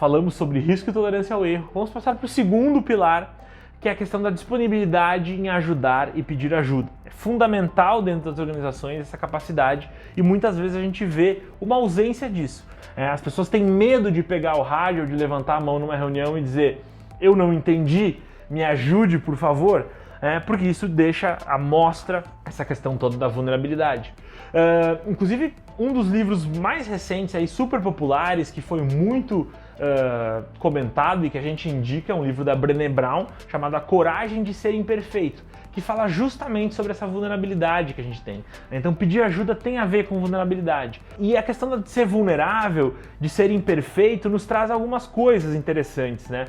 falamos sobre risco e tolerância ao erro. Vamos passar para o segundo pilar, que é a questão da disponibilidade em ajudar e pedir ajuda. É fundamental dentro das organizações essa capacidade e muitas vezes a gente vê uma ausência disso. As pessoas têm medo de pegar o rádio, de levantar a mão numa reunião e dizer: eu não entendi, me ajude por favor, porque isso deixa à mostra essa questão toda da vulnerabilidade. Inclusive, um dos livros mais recentes, aí, super populares, que foi muito comentado e que a gente indica, é um livro da Brené Brown, chamado A Coragem de Ser Imperfeito, que fala justamente sobre essa vulnerabilidade que a gente tem. Então, pedir ajuda tem a ver com vulnerabilidade. E a questão de ser vulnerável, de ser imperfeito, nos traz algumas coisas interessantes, né?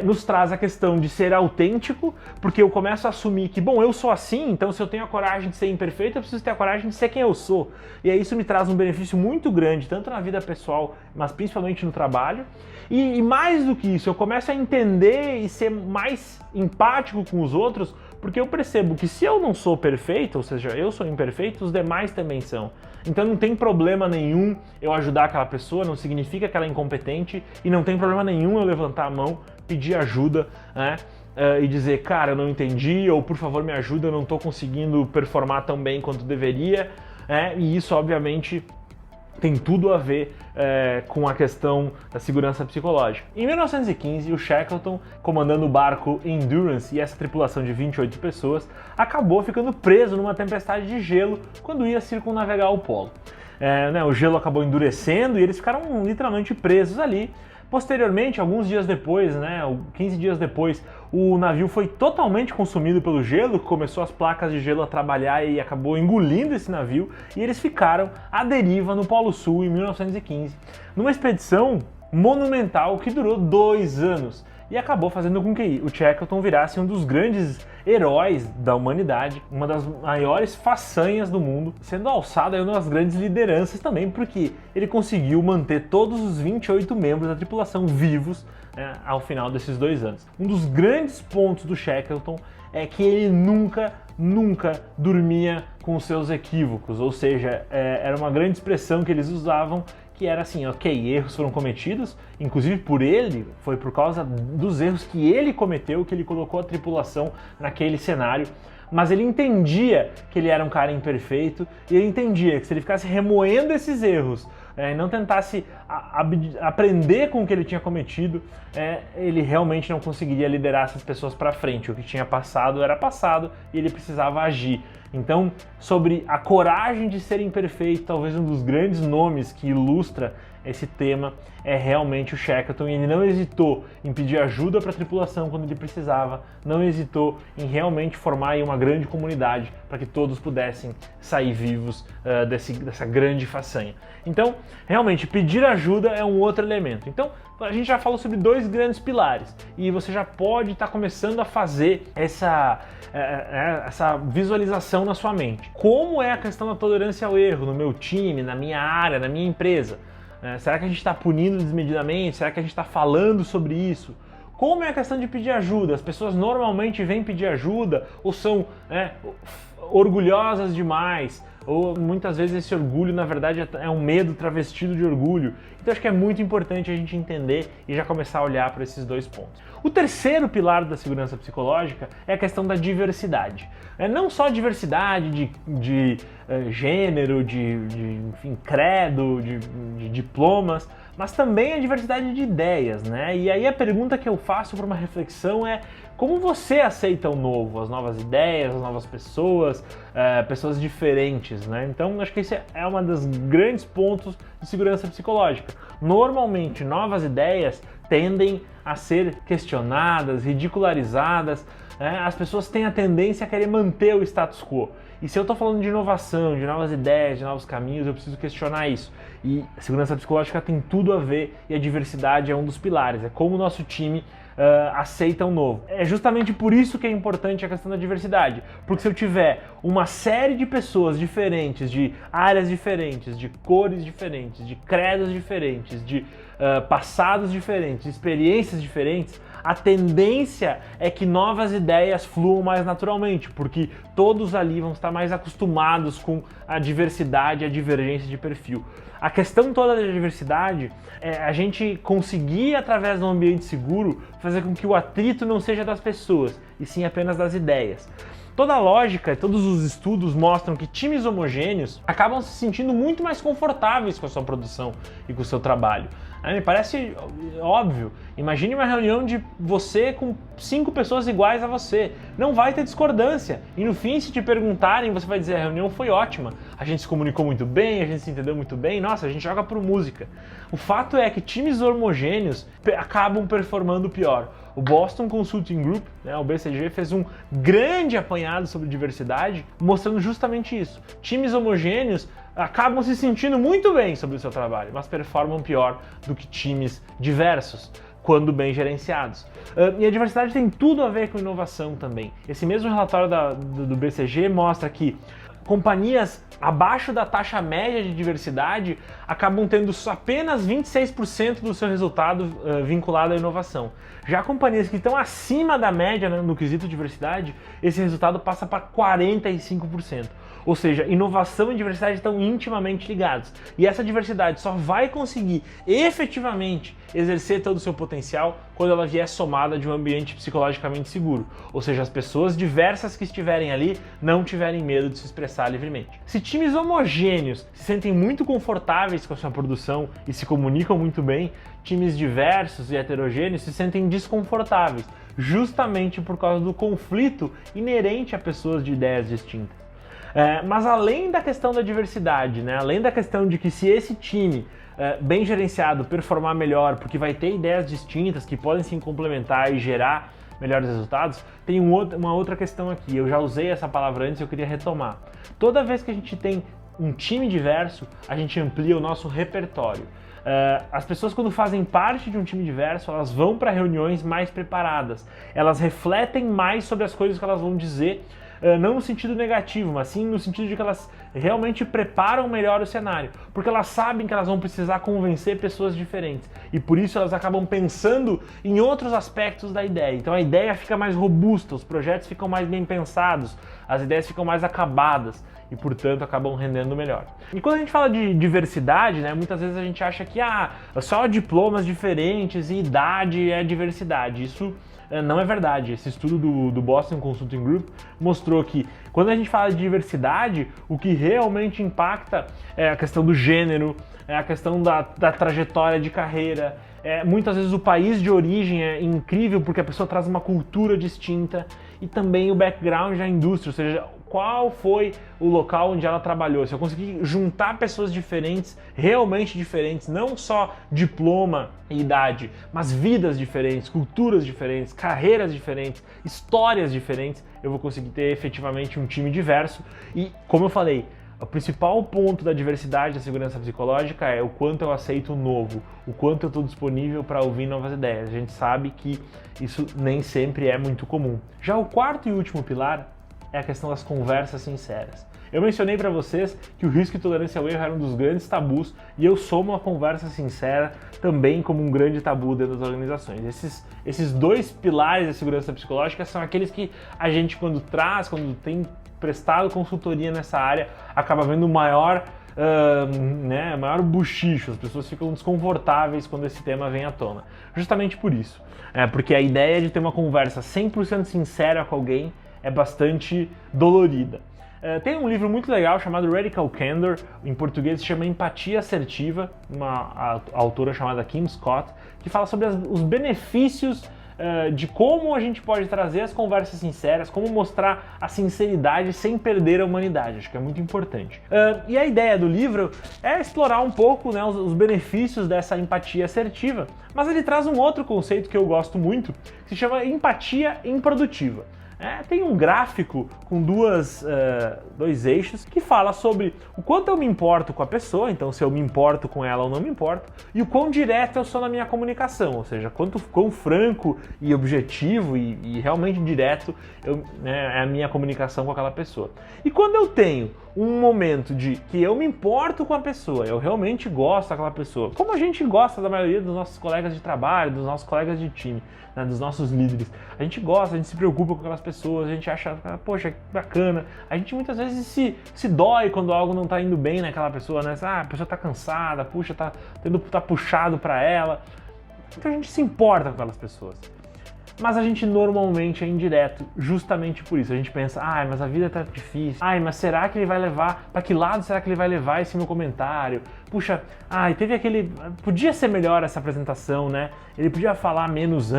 Nos traz a questão de ser autêntico, porque eu começo a assumir que, bom, eu sou assim, então se eu tenho a coragem de ser imperfeito, eu preciso ter a coragem de ser quem eu sou. E aí isso me traz um benefício muito grande, tanto na vida pessoal, mas principalmente no trabalho. E mais do que isso, eu começo a entender e ser mais empático com os outros, porque eu percebo que se eu não sou perfeito, ou seja, eu sou imperfeito, os demais também são. Então não tem problema nenhum eu ajudar aquela pessoa, não significa que ela é incompetente, e não tem problema nenhum eu levantar a mão, pedir ajuda, né? E dizer: cara, eu não entendi, ou por favor me ajuda, eu não estou conseguindo performar tão bem quanto deveria, e isso obviamente tem tudo a ver com a questão da segurança psicológica. Em 1915, o Shackleton, comandando o barco Endurance e essa tripulação de 28 pessoas, acabou ficando preso numa tempestade de gelo quando ia circunnavegar o polo. O gelo acabou endurecendo e eles ficaram literalmente presos ali. Posteriormente, alguns dias depois, 15 dias depois, o navio foi totalmente consumido pelo gelo, começou as placas de gelo a trabalhar e acabou engolindo esse navio, e eles ficaram à deriva no Polo Sul em 1915, numa expedição monumental que durou 2 anos. E acabou fazendo com que o Shackleton virasse um dos grandes heróis da humanidade, uma das maiores façanhas do mundo, sendo alçado aí uma das grandes lideranças também, porque ele conseguiu manter todos os 28 membros da tripulação vivos ao final desses 2 anos. Um dos grandes pontos do Shackleton é que ele nunca dormia com os seus equívocos, ou seja, era uma grande expressão que eles usavam, que era assim: ok, erros foram cometidos, inclusive por ele, foi por causa dos erros que ele cometeu que ele colocou a tripulação naquele cenário, mas ele entendia que ele era um cara imperfeito, e ele entendia que se ele ficasse remoendo esses erros e não tentasse aprender com o que ele tinha cometido, ele realmente não conseguiria liderar essas pessoas para frente. O que tinha passado era passado e ele precisava agir. Então, sobre a coragem de ser imperfeito, talvez um dos grandes nomes que ilustra esse tema é realmente o Shackleton, e ele não hesitou em pedir ajuda para a tripulação quando ele precisava, não hesitou em realmente formar aí uma grande comunidade para que todos pudessem sair vivos dessa grande façanha. Então, realmente, pedir ajuda é um outro elemento. Então, a gente já falou sobre 2 grandes pilares, e você já pode estar começando a fazer essa visualização na sua mente. Como é a questão da tolerância ao erro no meu time, na minha área, na minha empresa? Será que a gente está punindo desmedidamente? Será que a gente está falando sobre isso? Como é a questão de pedir ajuda? As pessoas normalmente vêm pedir ajuda ou são orgulhosas demais? Ou muitas vezes esse orgulho, na verdade, é um medo travestido de orgulho. Então acho que é muito importante a gente entender e já começar a olhar para esses 2 pontos. O terceiro pilar da segurança psicológica é a questão da diversidade. Não só diversidade de gênero, enfim, credo, de diplomas, mas também a diversidade de ideias, né? E aí a pergunta que eu faço para uma reflexão é: como você aceita o novo, as novas ideias, as novas pessoas, pessoas diferentes, né? Então, acho que esse é um dos grandes pontos de segurança psicológica. Normalmente, novas ideias tendem a ser questionadas, ridicularizadas, as pessoas têm a tendência a querer manter o status quo. E se eu estou falando de inovação, de novas ideias, de novos caminhos, eu preciso questionar isso. E a segurança psicológica tem tudo a ver, e a diversidade é um dos pilares, é como o nosso time aceita o novo. É justamente por isso que é importante a questão da diversidade, porque se eu tiver uma série de pessoas diferentes, de áreas diferentes, de cores diferentes, de credos diferentes, de passados diferentes, de experiências diferentes, a tendência é que novas ideias fluam mais naturalmente, porque todos ali vão estar mais acostumados com a diversidade e a divergência de perfil. A questão toda da diversidade é a gente conseguir, através de um ambiente seguro, fazer com que o atrito não seja das pessoas, e sim apenas das ideias. Toda a lógica, todos os estudos mostram que times homogêneos acabam se sentindo muito mais confortáveis com a sua produção e com o seu trabalho. Me parece óbvio. Imagine uma reunião de você com 5 pessoas iguais a você. Não vai ter discordância. E no fim, se te perguntarem, você vai dizer: a reunião foi ótima, a gente se comunicou muito bem, a gente se entendeu muito bem, nossa, a gente joga por música. O fato é que times homogêneos acabam performando pior. O Boston Consulting Group, o BCG, fez um grande apanhado sobre diversidade, mostrando justamente isso. Times homogêneos acabam se sentindo muito bem sobre o seu trabalho, mas performam pior do que times diversos, quando bem gerenciados. E a diversidade tem tudo a ver com inovação também. Esse mesmo relatório do BCG mostra que companhias abaixo da taxa média de diversidade acabam tendo apenas 26% do seu resultado vinculado à inovação. Já companhias que estão acima da média, no quesito diversidade, esse resultado passa para 45%. Ou seja, inovação e diversidade estão intimamente ligados. E essa diversidade só vai conseguir efetivamente exercer todo o seu potencial quando ela vier somada de um ambiente psicologicamente seguro. Ou seja, as pessoas diversas que estiverem ali não tiverem medo de se expressar livremente. Se times homogêneos se sentem muito confortáveis com a sua produção e se comunicam muito bem, times diversos e heterogêneos se sentem desconfortáveis, justamente por causa do conflito inerente a pessoas de ideias distintas. Mas além da questão da diversidade, além da questão de que se esse time bem gerenciado performar melhor, porque vai ter ideias distintas que podem se complementar e gerar melhores resultados, tem uma outra questão aqui. Eu já usei essa palavra antes e eu queria retomar. Toda vez que a gente tem um time diverso, a gente amplia o nosso repertório. As pessoas, quando fazem parte de um time diverso, elas vão para reuniões mais preparadas, elas refletem mais sobre as coisas que elas vão dizer, não no sentido negativo, mas sim no sentido de que elas realmente preparam melhor o cenário, porque elas sabem que elas vão precisar convencer pessoas diferentes, e por isso elas acabam pensando em outros aspectos da ideia. Então a ideia fica mais robusta, os projetos ficam mais bem pensados, as ideias ficam mais acabadas, e portanto acabam rendendo melhor. E quando a gente fala de diversidade, muitas vezes a gente acha que só diplomas diferentes e idade é diversidade. Isso não é verdade. Esse estudo do Boston Consulting Group mostrou que quando a gente fala de diversidade, o que realmente impacta é a questão do gênero, é a questão da trajetória de carreira. Muitas vezes o país de origem é incrível porque a pessoa traz uma cultura distinta, e também o background da indústria, ou seja, qual foi o local onde ela trabalhou. Se eu conseguir juntar pessoas diferentes, realmente diferentes, não só diploma e idade, mas vidas diferentes, culturas diferentes, carreiras diferentes, histórias diferentes, eu vou conseguir ter efetivamente um time diverso. E, como eu falei, o principal ponto da diversidade da segurança psicológica é o quanto eu aceito o novo, o quanto eu estou disponível para ouvir novas ideias. A gente sabe que isso nem sempre é muito comum. Já o quarto e último pilar é a questão das conversas sinceras. Eu mencionei para vocês que o risco e tolerância ao erro era um dos grandes tabus, e eu somo a conversa sincera também como um grande tabu dentro das organizações. Esses dois pilares da segurança psicológica são aqueles que a gente, quando tem prestado consultoria nessa área, acaba vendo maior buchicho. As pessoas ficam desconfortáveis quando esse tema vem à tona. Justamente por isso. Porque a ideia de ter uma conversa 100% sincera com alguém é bastante dolorida. Tem um livro muito legal chamado Radical Candor, em português se chama Empatia Assertiva, uma autora chamada Kim Scott, que fala sobre os benefícios de como a gente pode trazer as conversas sinceras, como mostrar a sinceridade sem perder a humanidade. Acho que é muito importante. E a ideia do livro é explorar um pouco os benefícios dessa empatia assertiva, mas ele traz um outro conceito que eu gosto muito, que se chama empatia improdutiva. Tem um gráfico com dois eixos que fala sobre o quanto eu me importo com a pessoa, então se eu me importo com ela ou não me importo, e o quão direto eu sou na minha comunicação, ou seja, quão franco e objetivo e realmente direto é a minha comunicação com aquela pessoa. E quando eu tenho um momento de que eu me importo com a pessoa, eu realmente gosto daquela pessoa, como a gente gosta da maioria dos nossos colegas de trabalho, dos nossos colegas de time, né, dos nossos líderes. A gente gosta, a gente se preocupa com aquelas pessoas, a gente acha, poxa, que bacana. A gente muitas vezes se dói quando algo não tá indo bem naquela pessoa, né? A pessoa tá cansada, puxa, tá puxado para ela. Então a gente se importa com aquelas pessoas. Mas a gente normalmente é indireto, justamente por isso. A gente pensa, mas a vida tá difícil. Mas será que ele vai levar? Para que lado será que ele vai levar esse meu comentário? Puxa, teve aquele... Podia ser melhor essa apresentação, né? Ele podia falar menos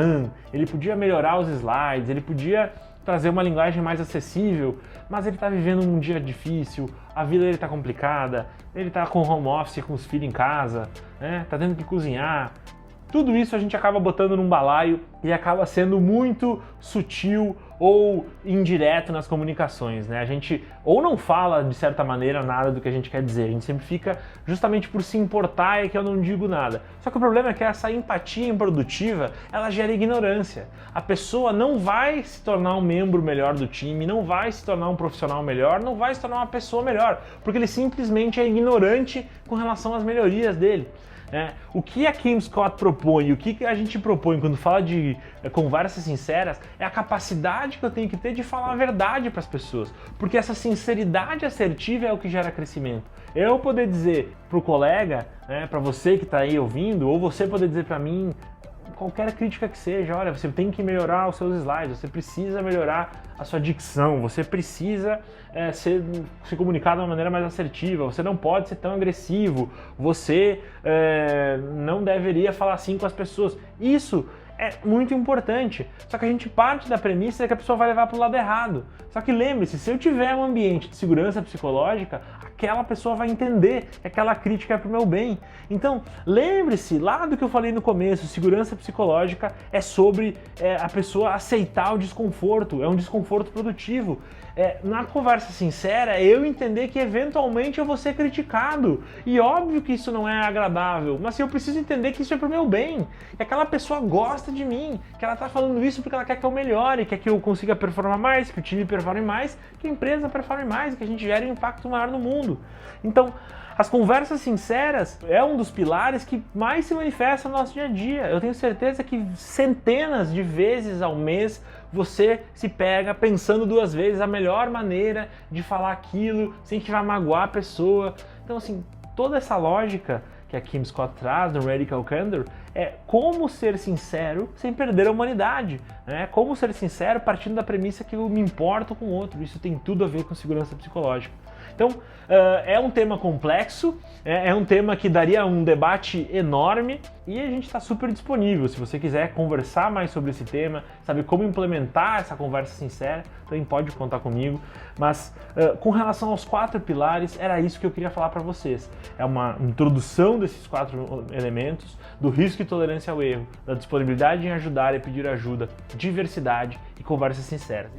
ele podia melhorar os slides, ele podia trazer uma linguagem mais acessível, mas ele tá vivendo um dia difícil, a vida dele tá complicada, ele tá com home office, com os filhos em casa, né? Tá tendo que cozinhar. Tudo isso a gente acaba botando num balaio e acaba sendo muito sutil ou indireto nas comunicações, né? A gente ou não fala, de certa maneira, nada do que a gente quer dizer, a gente sempre fica justamente por se importar e que eu não digo nada. Só que o problema é que essa empatia improdutiva, ela gera ignorância. A pessoa não vai se tornar um membro melhor do time, não vai se tornar um profissional melhor, não vai se tornar uma pessoa melhor, porque ele simplesmente é ignorante com relação às melhorias dele. O que a Kim Scott propõe, o que a gente propõe quando fala de conversas sinceras, é a capacidade que eu tenho que ter de falar a verdade para as pessoas, porque essa sinceridade assertiva é o que gera crescimento. Eu poder dizer para o colega, para você que está aí ouvindo, ou você poder dizer para mim, qualquer crítica que seja, olha, você tem que melhorar os seus slides, você precisa melhorar a sua dicção, você precisa se comunicar de uma maneira mais assertiva, você não pode ser tão agressivo, você não deveria falar assim com as pessoas. Isso é muito importante, só que a gente parte da premissa que a pessoa vai levar para o lado errado. Só que lembre-se, se eu tiver um ambiente de segurança psicológica, aquela pessoa vai entender que aquela crítica é para o meu bem. Então, lembre-se lá do que eu falei no começo, segurança psicológica é sobre a pessoa aceitar o desconforto, é um desconforto produtivo. Na conversa sincera, eu entender que eventualmente eu vou ser criticado. E óbvio que isso não é agradável, mas eu preciso entender que isso é pro meu bem. Que aquela pessoa gosta de mim, que ela tá falando isso porque ela quer que eu melhore, quer que eu consiga performar mais, que o time performe mais, que a empresa performe mais, que a gente gere um impacto maior no mundo. Então, as conversas sinceras é um dos pilares que mais se manifesta no nosso dia a dia. Eu tenho certeza que centenas de vezes ao mês você se pega pensando duas vezes a melhor maneira de falar aquilo sem que vai magoar a pessoa. Então, assim, toda essa lógica que a Kim Scott traz no Radical Candor é como ser sincero sem perder a humanidade, né? Como ser sincero partindo da premissa que eu me importo com o outro. Isso tem tudo a ver com segurança psicológica. Então, é um tema complexo, é um tema que daria um debate enorme e a gente está super disponível. Se você quiser conversar mais sobre esse tema, saber como implementar essa conversa sincera, também pode contar comigo. Mas com relação aos 4 pilares, era isso que eu queria falar para vocês. É uma introdução desses 4 elementos, do risco e tolerância ao erro, da disponibilidade em ajudar e pedir ajuda, diversidade e conversas sinceras.